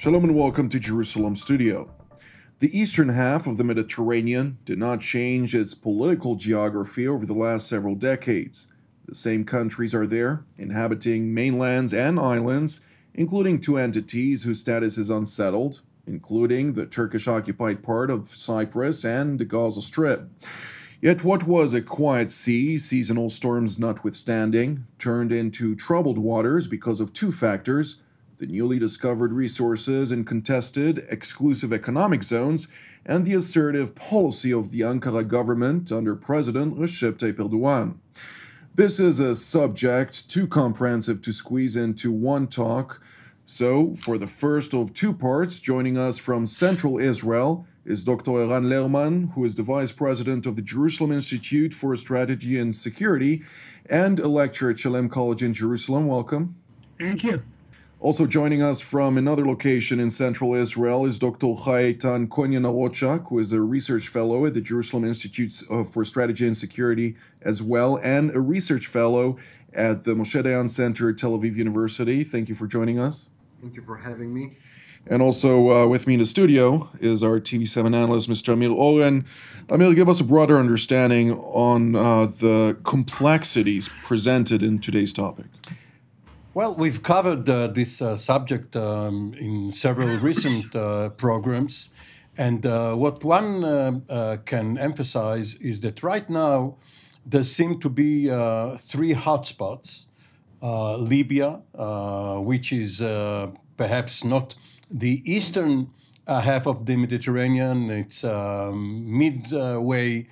Shalom and welcome to Jerusalem Studio. The eastern half of the Mediterranean did not change its political geography over the last several decades. The same countries are there, inhabiting mainlands and islands, including two entities whose status is unsettled, including the Turkish-occupied part of Cyprus and the Gaza Strip. Yet what was a quiet sea, seasonal storms notwithstanding, turned into troubled waters because of two factors: the newly discovered resources in contested, exclusive economic zones, and the assertive policy of the Ankara government under President Recep Tayyip Erdogan. This is a subject too comprehensive to squeeze into one talk, so for the first of two parts, joining us from Central Israel is Dr. Eran Lerman, who is the Vice President of the Jerusalem Institute for Strategy and Security and a lecturer at Shalem College in Jerusalem. Welcome. Thank you. Also joining us from another location in Central Israel is Dr. Eytan Cohen Yanarocak, who is a research fellow at the Jerusalem Institute for Strategy and Security as well, and a research fellow at the Moshe Dayan Center at Tel Aviv University. Thank you for joining us. Thank you for having me. And also with me in the studio is our TV7 analyst, Mr. Amir Oren. Amir, give us a broader understanding on the complexities presented in today's topic. Well, we've covered this subject in several recent programs, and what one can emphasize is that right now there seem to be three hotspots. Libya, which is perhaps not the eastern half of the Mediterranean, it's midway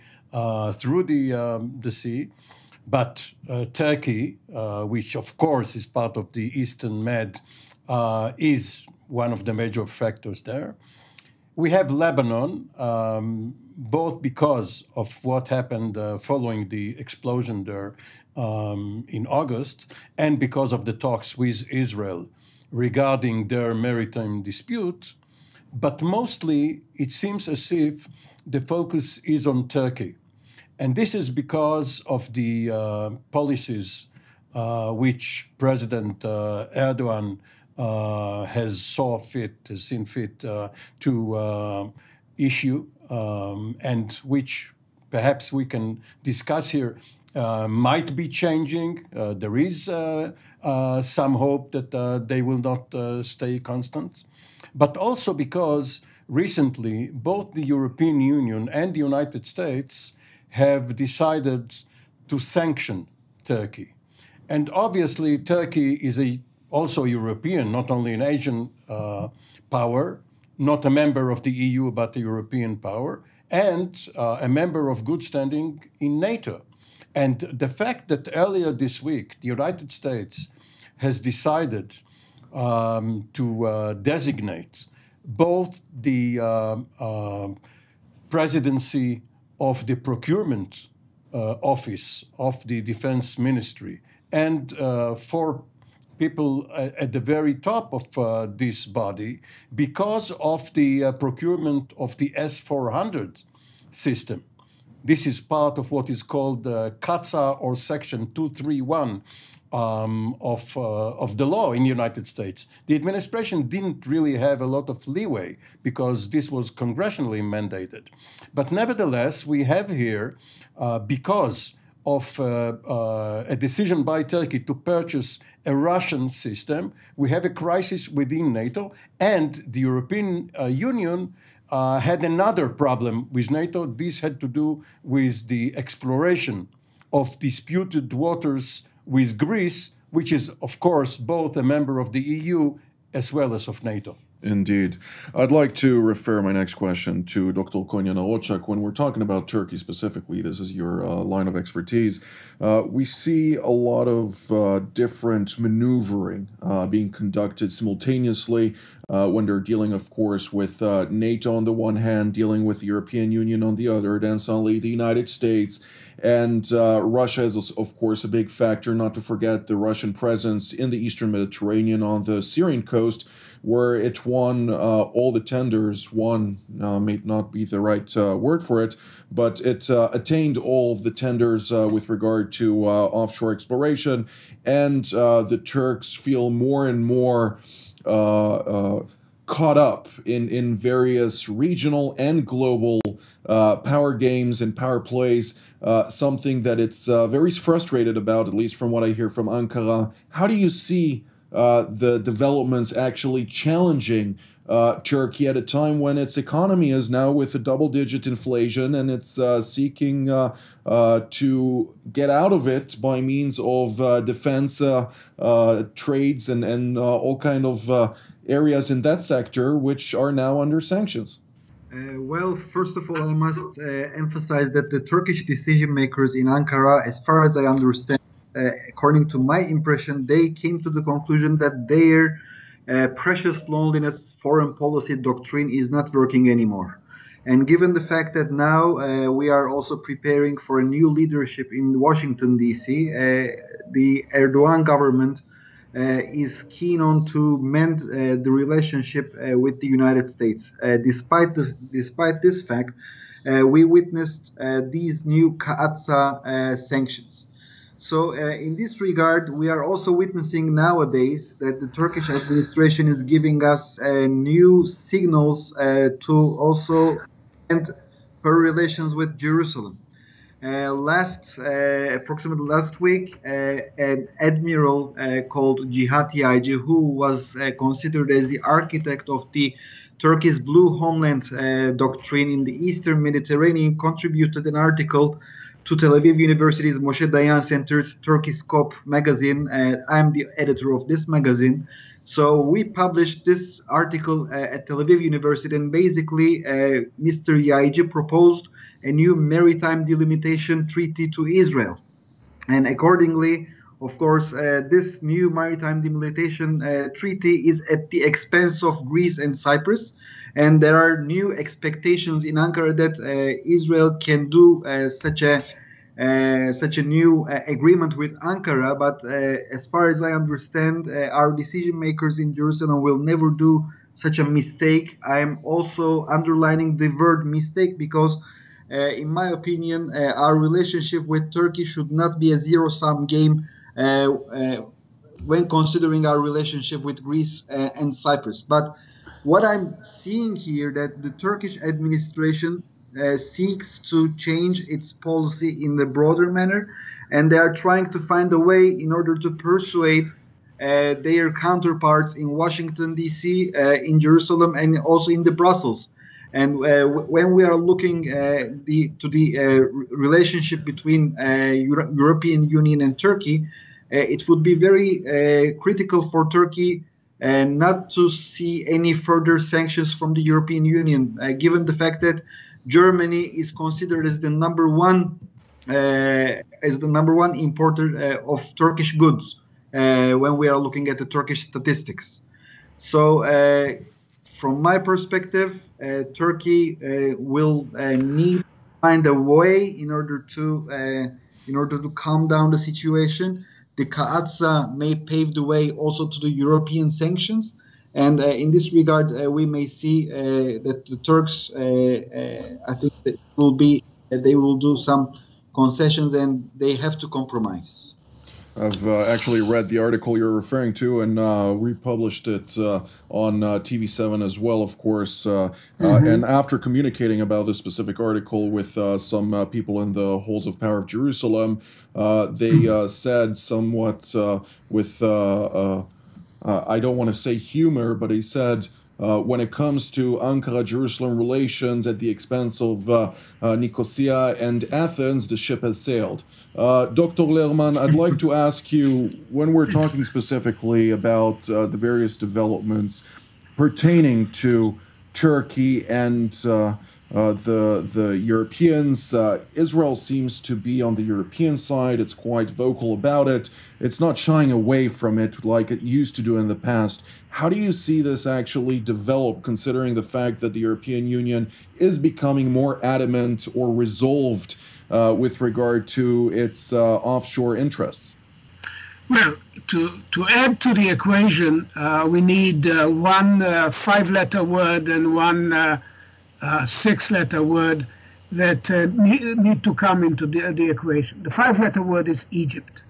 through the sea. But Turkey, which of course is part of the Eastern Med, is one of the major factors there. We have Lebanon, both because of what happened following the explosion there in August, and because of the talks with Israel regarding their maritime dispute. But mostly it seems as if the focus is on Turkey. And this is because of the policies which President Erdogan has seen fit to issue, and which perhaps we can discuss here, might be changing. There is some hope that they will not stay constant. But also because recently both the European Union and the United States have decided to sanction Turkey. And obviously Turkey is also European, not only an Asian power, not a member of the EU, but a European power, and a member of good standing in NATO. And the fact that earlier this week the United States has decided to designate both the presidency of the procurement office of the Defense Ministry and for people at the very top of this body because of the procurement of the S-400 system. This is part of what is called CATSA or Section 231 of the law in the United States. The administration didn't really have a lot of leeway because this was congressionally mandated. But nevertheless, we have here, because of a decision by Turkey to purchase a Russian system, we have a crisis within NATO, and the European Union had another problem with NATO. This had to do with the exploration of disputed waters with Greece, which is, of course, both a member of the EU as well as of NATO. Indeed. I'd like to refer my next question to Dr. Cohen Yanarocak. When we're talking about Turkey specifically, this is your line of expertise, we see a lot of different maneuvering being conducted simultaneously when they're dealing, of course, with NATO on the one hand, dealing with the European Union on the other, then suddenly the United States. And Russia is, of course, a big factor, not to forget the Russian presence in the eastern Mediterranean on the Syrian coast, where it won all the tenders. Won may not be the right word for it, but it attained all of the tenders with regard to offshore exploration. And the Turks feel more and more caught up in various regional and global power games and power plays, something that it's very frustrated about, at least from what I hear from Ankara. How do you see the developments actually challenging Turkey at a time when its economy is now with a double-digit inflation and it's seeking to get out of it by means of defense trades and all kind of areas in that sector which are now under sanctions? Well, first of all, I must emphasize that the Turkish decision makers in Ankara, as far as I understand, according to my impression, they came to the conclusion that their precious loneliness foreign policy doctrine is not working anymore. And given the fact that now we are also preparing for a new leadership in Washington, D.C., the Erdogan government is keen on to mend the relationship with the United States. Despite this fact, we witnessed these new Kaatsa sanctions. So in this regard, we are also witnessing nowadays that the Turkish administration is giving us new signals to also end her relations with Jerusalem. Approximately last week, an admiral called Cihat Yaycı, who was considered as the architect of the Turkey's Blue Homeland doctrine in the Eastern Mediterranean, contributed an article to Tel Aviv University's Moshe Dayan Center's Turkey Scope magazine. I'm the editor of this magazine. So we published this article at Tel Aviv University, and basically Mr. Yaycı proposed a new maritime delimitation treaty to Israel. And accordingly, of course, this new maritime delimitation treaty is at the expense of Greece and Cyprus. And there are new expectations in Ankara that Israel can do such a new agreement with Ankara. But as far as I understand, our decision makers in Jerusalem will never do such a mistake. I am also underlining the word mistake because, in my opinion, our relationship with Turkey should not be a zero-sum game when considering our relationship with Greece and Cyprus. But what I'm seeing here, that the Turkish administration seeks to change its policy in the broader manner, and they are trying to find a way in order to persuade their counterparts in Washington, D.C., in Jerusalem, and also in the Brussels. And when we are looking to the relationship between European Union and Turkey, it would be very critical for Turkey not to see any further sanctions from the European Union, given the fact that Germany is considered as the number one importer of Turkish goods when we are looking at the Turkish statistics. So, from my perspective, Turkey will need to find a way in order to calm down the situation. The Kaatsa may pave the way also to the European sanctions. And in this regard, we may see that the Turks, I think that they will do some concessions and they have to compromise. I've actually read the article you're referring to and republished it on TV7 as well, of course. And after communicating about this specific article with some people in the halls of power of Jerusalem, they said somewhat with, I don't want to say humor, but he said, when it comes to Ankara-Jerusalem relations at the expense of Nicosia and Athens, the ship has sailed. Dr. Lerman, I'd like to ask you, when we're talking specifically about the various developments pertaining to Turkey and the Europeans, Israel seems to be on the European side. It's quite vocal about it. It's not shying away from it like it used to do in the past. How do you see this actually develop, considering the fact that the European Union is becoming more adamant or resolved with regard to its offshore interests? Well, to add to the equation, we need one 5-letter word and one 6-letter word that need to come into the equation. The 5-letter word is Egypt.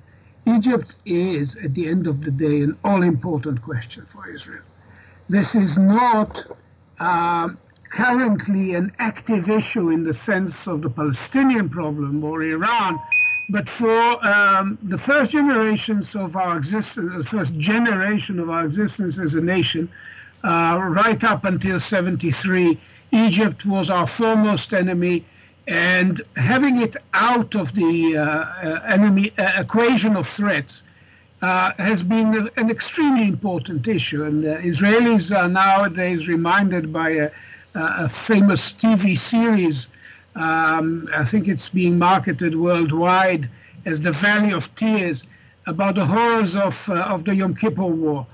Egypt is, at the end of the day, an all-important question for Israel. This is not currently an active issue in the sense of the Palestinian problem or Iran, but for the first generations of our existence, the first generation of our existence as a nation, right up until 73, Egypt was our foremost enemy, and having it out of the enemy equation of threats has been an extremely important issue. And Israelis are nowadays reminded by a famous TV series. I think it's being marketed worldwide as the Valley of Tears, about the horrors of the Yom Kippur War.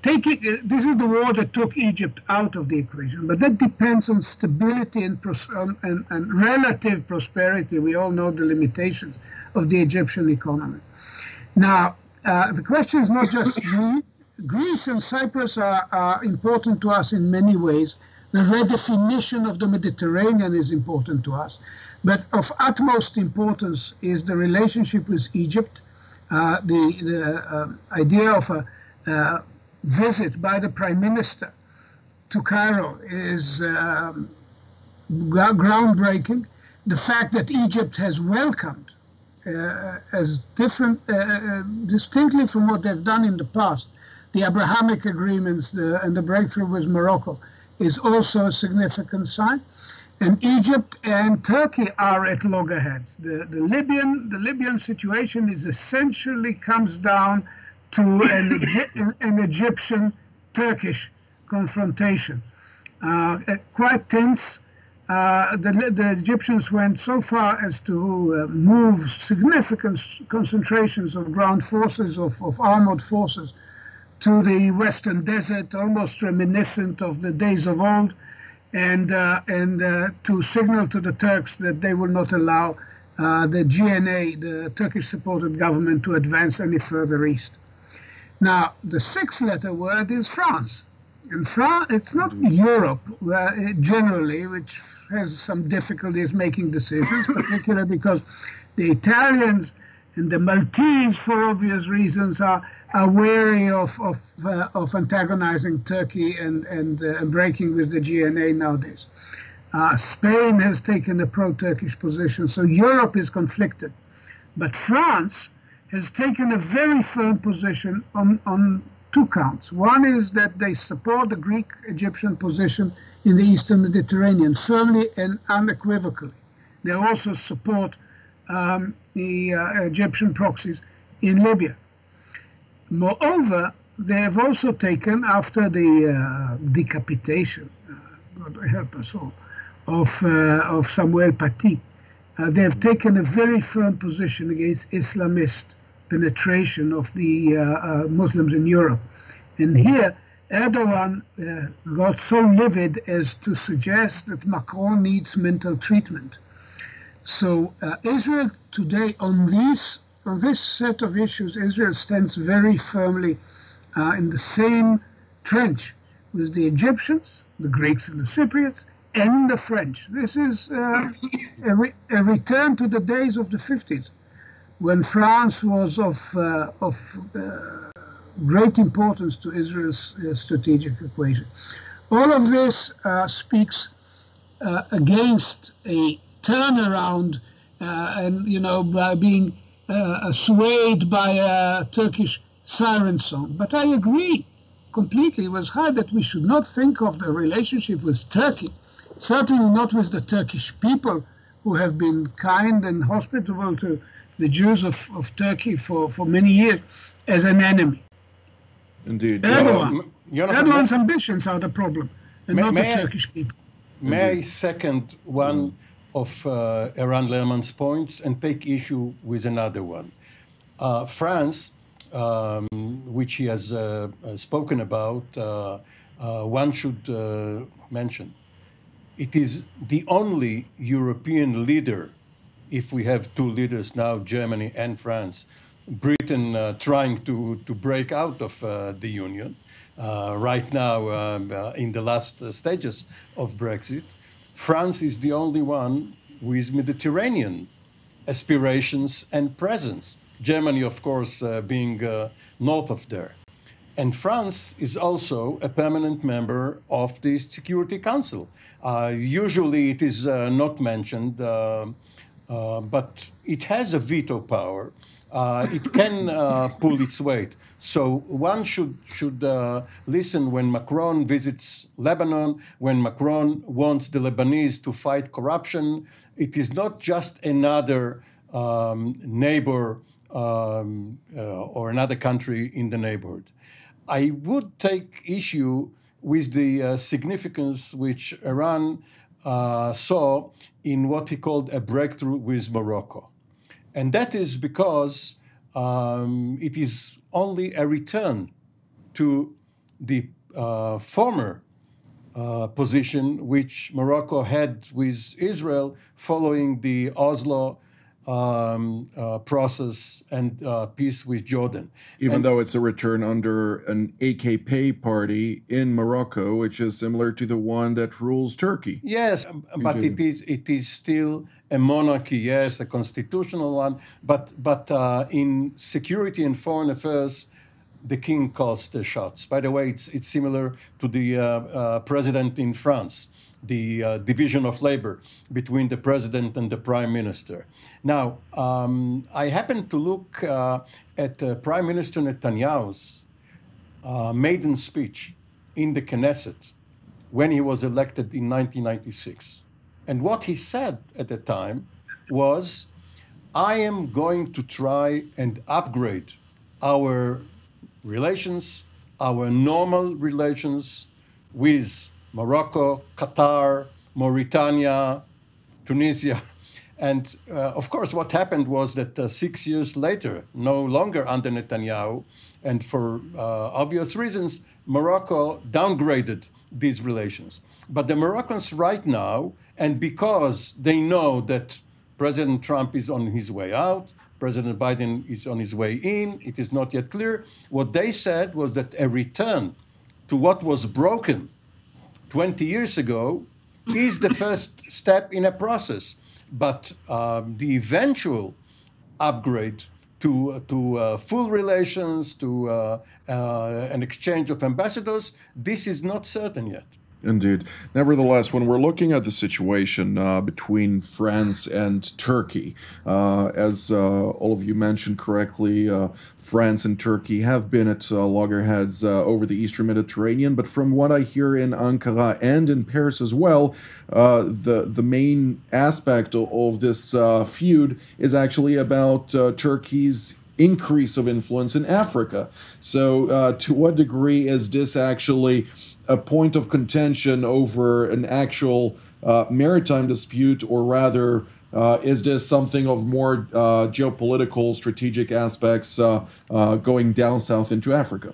This is the war that took Egypt out of the equation, but that depends on stability and relative prosperity. We all know the limitations of the Egyptian economy. Now, the question is not just Greece and Cyprus are important to us in many ways. The redefinition of the Mediterranean is important to us. But of utmost importance is the relationship with Egypt. The idea of a visit by the Prime Minister to Cairo is groundbreaking. The fact that Egypt has welcomed, as different, distinctly from what they've done in the past, the Abrahamic agreements and the breakthrough with Morocco, is also a significant sign. And Egypt and Turkey are at loggerheads. The Libyan situation is essentially comes down to an Egyptian-Turkish confrontation. Quite tense. The Egyptians went so far as to move significant concentrations of ground forces, of armored forces, to the Western Desert, almost reminiscent of the days of old, and to signal to the Turks that they will not allow the GNA, the Turkish-supported government, to advance any further east. Now, the six-letter word is France. And France, it's not Europe generally, which has some difficulties making decisions, particularly because the Italians and the Maltese, for obvious reasons, are wary of antagonizing Turkey and breaking with the GNA nowadays. Spain has taken a pro-Turkish position, so Europe is conflicted. But France has taken a very firm position on two counts. One is that they support the Greek-Egyptian position in the Eastern Mediterranean firmly and unequivocally. They also support the Egyptian proxies in Libya. Moreover, they have also taken, after the decapitation, God help us all, of Samuel Paty, they have taken a very firm position against Islamist penetration of the Muslims in Europe. And here, Erdogan got so livid as to suggest that Macron needs mental treatment. So Israel today, on this set of issues, Israel stands very firmly in the same trench with the Egyptians, the Greeks and the Cypriots, and the French. This is a return to the days of the 50s, when France was of great importance to Israel's strategic equation. All of this speaks against a turnaround and, by being swayed by a Turkish siren song. But I agree completely with her that we should not think of the relationship with Turkey, certainly not with the Turkish people, who have been kind and hospitable to the Jews of Turkey for many years, as an enemy. Indeed. Erdogan's ambitions are the problem, and not the Turkish people. May I second one of Eran Lerman's points and take issue with another one? France, which he has spoken about, one should mention. It is the only European leader, if we have two leaders now, Germany and France, Britain trying to break out of the Union, right now in the last stages of Brexit. France is the only one with Mediterranean aspirations and presence. Germany, of course, being north of there. And France is also a permanent member of the Security Council. Usually it is not mentioned, but it has a veto power. It can pull its weight. So one should listen when Macron visits Lebanon, when Macron wants the Lebanese to fight corruption. It is not just another neighbor or another country in the neighborhood. I would take issue with the significance which Iran saw in what he called a breakthrough with Morocco. And that is because it is only a return to the former position which Morocco had with Israel following the Oslo process and peace with Jordan. Even though it's a return under an AKP party in Morocco, which is similar to the one that rules Turkey. Yes, but it is still a monarchy, yes, a constitutional one. But in security and foreign affairs, the king calls the shots. By the way, it's similar to the president in France, the division of labor between the president and the prime minister. Now, I happened to look at Prime Minister Netanyahu's maiden speech in the Knesset when he was elected in 1996. And what he said at the time was, I am going to try and upgrade our relations, our normal relations with Morocco, Qatar, Mauritania, Tunisia. And of course, what happened was that 6 years later, no longer under Netanyahu, and for obvious reasons, Morocco downgraded these relations. But the Moroccans right now, and because they know that President Trump is on his way out, President Biden is on his way in, it is not yet clear, what they said was that a return to what was broken 20 years ago is the first step in a process. But the eventual upgrade to full relations, to an exchange of ambassadors, this is not certain yet. Indeed. Nevertheless, when we're looking at the situation between France and Turkey, as all of you mentioned correctly, France and Turkey have been at loggerheads over the Eastern Mediterranean. But from what I hear in Ankara and in Paris as well, the main aspect of this feud is actually about Turkey's increase of influence in Africa. So to what degree is this actually a point of contention over an actual maritime dispute, or rather, is this something of more geopolitical, strategic aspects going down south into Africa?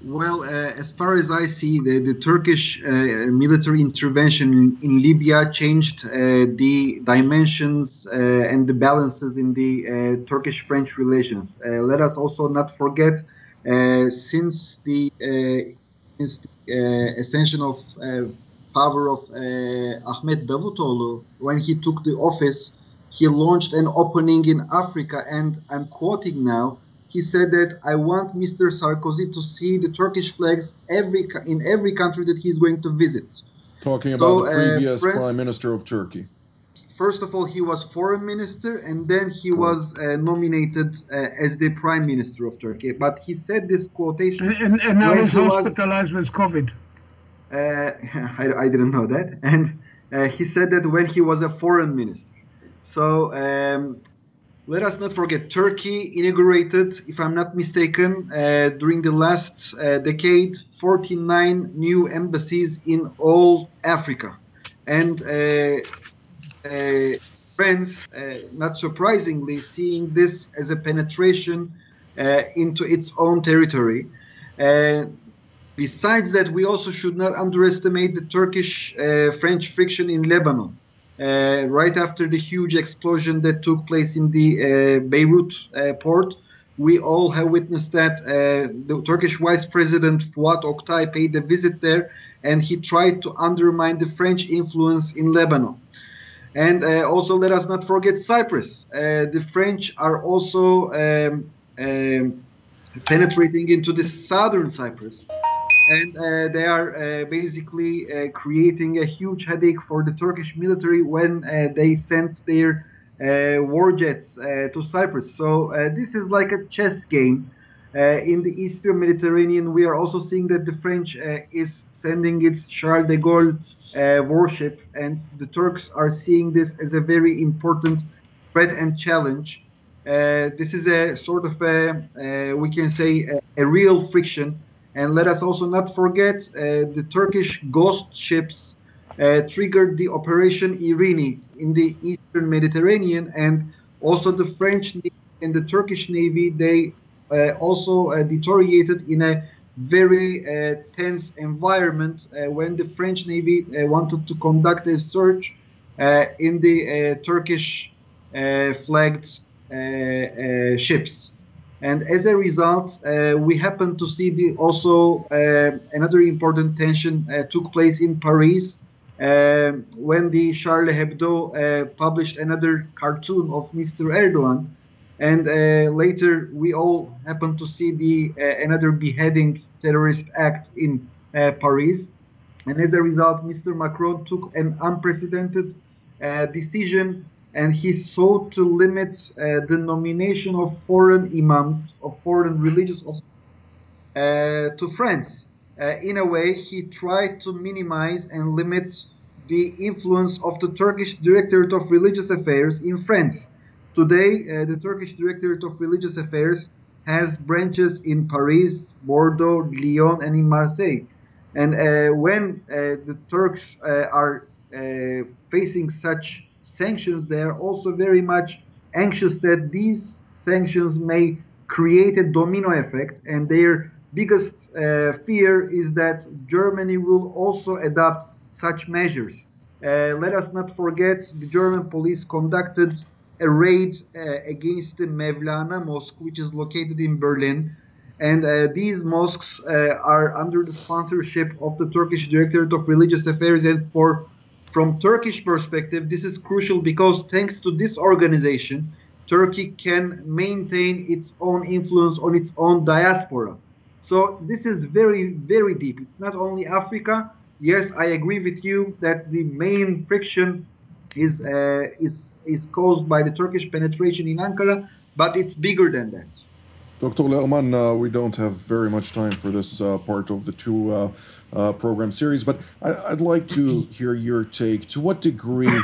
Well, as far as I see, the Turkish military intervention in Libya changed the dimensions and the balances in the Turkish-French relations. Let us also not forget, since the ascension of power of Ahmet Davutoğlu, when he took the office, he launched an opening in Africa, and I'm quoting now, he said that I want Mr. Sarkozy to see the Turkish flags in every country that he's going to visit. Talking about the previous Prime Minister of Turkey. First of all, he was foreign minister, and then he was nominated as the prime minister of Turkey. But he said this quotation. And now he's hospitalized with COVID. I didn't know that. And he said that when he was a foreign minister. So let us not forget, Turkey inaugurated, if I'm not mistaken, during the last decade, 49 new embassies in all Africa. And France, not surprisingly, seeing this as a penetration into its own territory. Besides that, we also should not underestimate the Turkish-French friction in Lebanon. Right after the huge explosion that took place in the Beirut port, we all have witnessed that the Turkish Vice President Fuat Oktay paid a visit there, and he tried to undermine the French influence in Lebanon. And also, let us not forget Cyprus. The French are also penetrating into the southern Cyprus. And they are basically creating a huge headache for the Turkish military when they sent their war jets to Cyprus. So this is like a chess game. In the Eastern Mediterranean, we are also seeing that the French is sending its Charles de Gaulle warship, and the Turks are seeing this as a very important threat and challenge. This is a sort of we can say, a real friction. And let us also not forget the Turkish ghost ships triggered the Operation Irini in the Eastern Mediterranean, and also the French Navy and the Turkish Navy, they also deteriorated in a very tense environment when the French Navy wanted to conduct a search in the Turkish flagged ships. And as a result, we happen to see also another important tension took place in Paris when the Charlie Hebdo published another cartoon of Mr. Erdogan. And later, we all happened to see the another beheading terrorist act in Paris. And as a result, Mr. Macron took an unprecedented decision, and he sought to limit the nomination of foreign imams, of foreign religious to France. In a way, he tried to minimize and limit the influence of the Turkish Directorate of Religious Affairs in France. Today, the Turkish Directorate of Religious Affairs has branches in Paris, Bordeaux, Lyon, and in Marseille. And when the Turks are facing such sanctions, they are also very much anxious that these sanctions may create a domino effect. And their biggest fear is that Germany will also adopt such measures. Let us not forget the German police conducted a raid against the Mevlana Mosque, which is located in Berlin. And these mosques are under the sponsorship of the Turkish Directorate of Religious Affairs. And from Turkish perspective, this is crucial because thanks to this organization, Turkey can maintain its own influence on its own diaspora. So this is very, very deep. It's not only Africa. Yes, I agree with you that the main friction is caused by the Turkish penetration in Ankara, but it's bigger than that. Dr. Lerman, we don't have very much time for this part of the two program series, but I'd like to hear your take. To what degree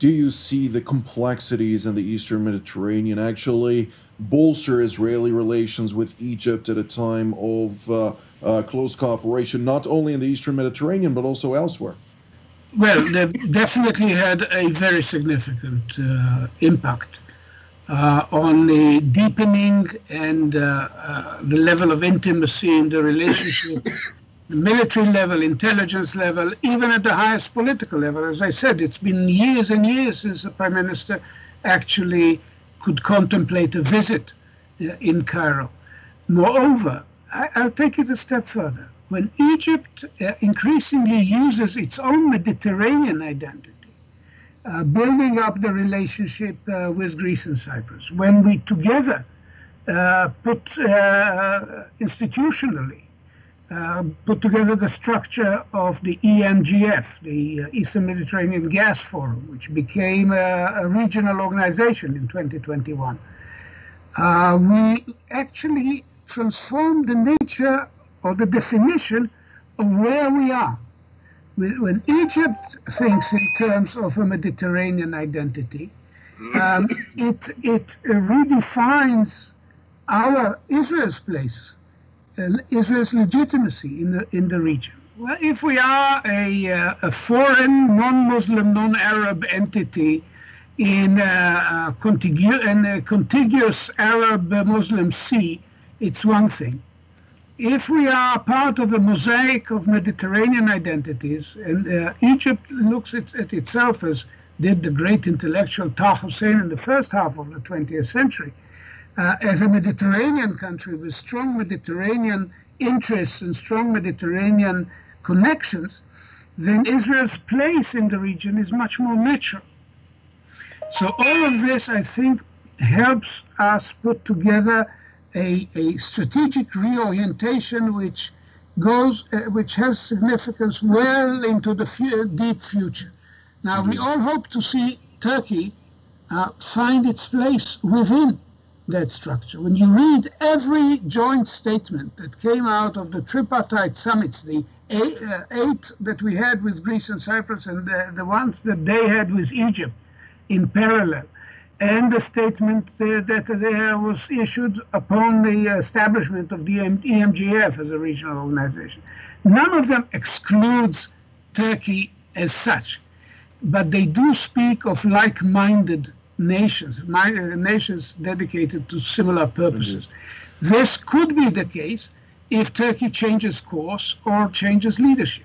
do you see the complexities in the Eastern Mediterranean actually bolster Israeli relations with Egypt at a time of close cooperation, not only in the Eastern Mediterranean, but also elsewhere? Well, they've definitely had a very significant impact on the deepening and the level of intimacy in the relationship, the military level, intelligence level, even at the highest political level. As I said, it's been years and years since the Prime Minister actually could contemplate a visit in Cairo. Moreover, I'll take it a step further. When Egypt increasingly uses its own Mediterranean identity, building up the relationship with Greece and Cyprus, when we together put institutionally, put together the structure of the EMGF, the Eastern Mediterranean Gas Forum, which became a regional organization in 2021, we actually transformed the nature or the definition of where we are. When Egypt thinks in terms of a Mediterranean identity, it redefines Israel's place, Israel's legitimacy in the region. Well, if we are a foreign, non-Muslim, non-Arab entity in a contiguous Arab-Muslim sea, it's one thing. If we are part of a mosaic of Mediterranean identities, and Egypt looks at itself as did the great intellectual Taha Hussein in the first half of the 20th century, as a Mediterranean country with strong Mediterranean interests and strong Mediterranean connections, then Israel's place in the region is much more natural. So all of this, I think, helps us put together a strategic reorientation which has significance well into the deep future. Now, we all hope to see Turkey find its place within that structure. When you read every joint statement that came out of the tripartite summits, the eight that we had with Greece and Cyprus and the ones that they had with Egypt in parallel, and the statement that was issued upon the establishment of the EMGF as a regional organization, none of them excludes Turkey as such, but they do speak of like-minded nations, nations dedicated to similar purposes. Mm-hmm. This could be the case if Turkey changes course or changes leadership.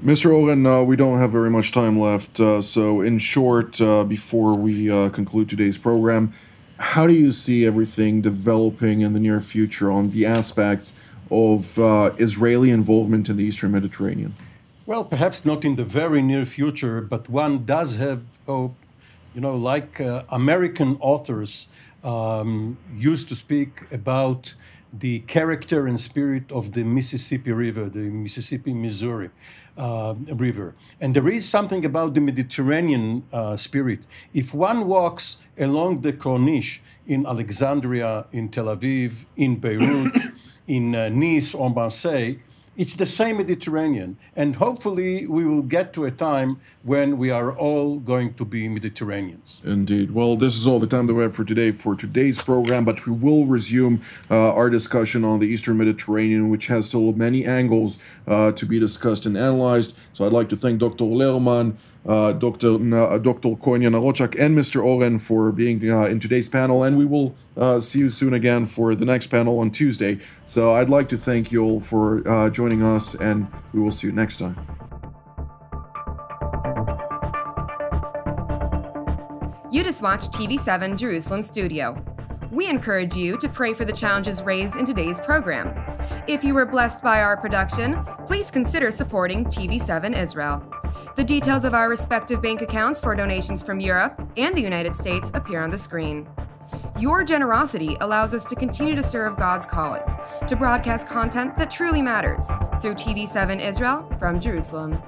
Mr. Oren, we don't have very much time left, so in short, before we conclude today's program, how do you see everything developing in the near future on the aspects of Israeli involvement in the Eastern Mediterranean? Well, perhaps not in the very near future, but one does have hope. You know, like American authors used to speak about the character and spirit of the Mississippi River, the Mississippi-Missouri River. And there is something about the Mediterranean spirit. If one walks along the Corniche in Alexandria, in Tel Aviv, in Beirut, in Nice or Marseille, it's the same Mediterranean. And hopefully we will get to a time when we are all going to be Mediterraneans. Indeed. Well, this is all the time that we have for today's program, but we will resume our discussion on the Eastern Mediterranean, which has still many angles to be discussed and analyzed. So I'd like to thank Dr. Lerman, Dr. Cohen Yanarocak, and Mr. Oren for being in today's panel, and we will see you soon again for the next panel on Tuesday. So I'd like to thank you all for joining us, and we will see you next time. You just watched TV7 Jerusalem Studio. We encourage you to pray for the challenges raised in today's program. If you were blessed by our production, please consider supporting TV7 Israel. The details of our respective bank accounts for donations from Europe and the United States appear on the screen. Your generosity allows us to continue to serve God's calling, to broadcast content that truly matters through TV7 Israel from Jerusalem.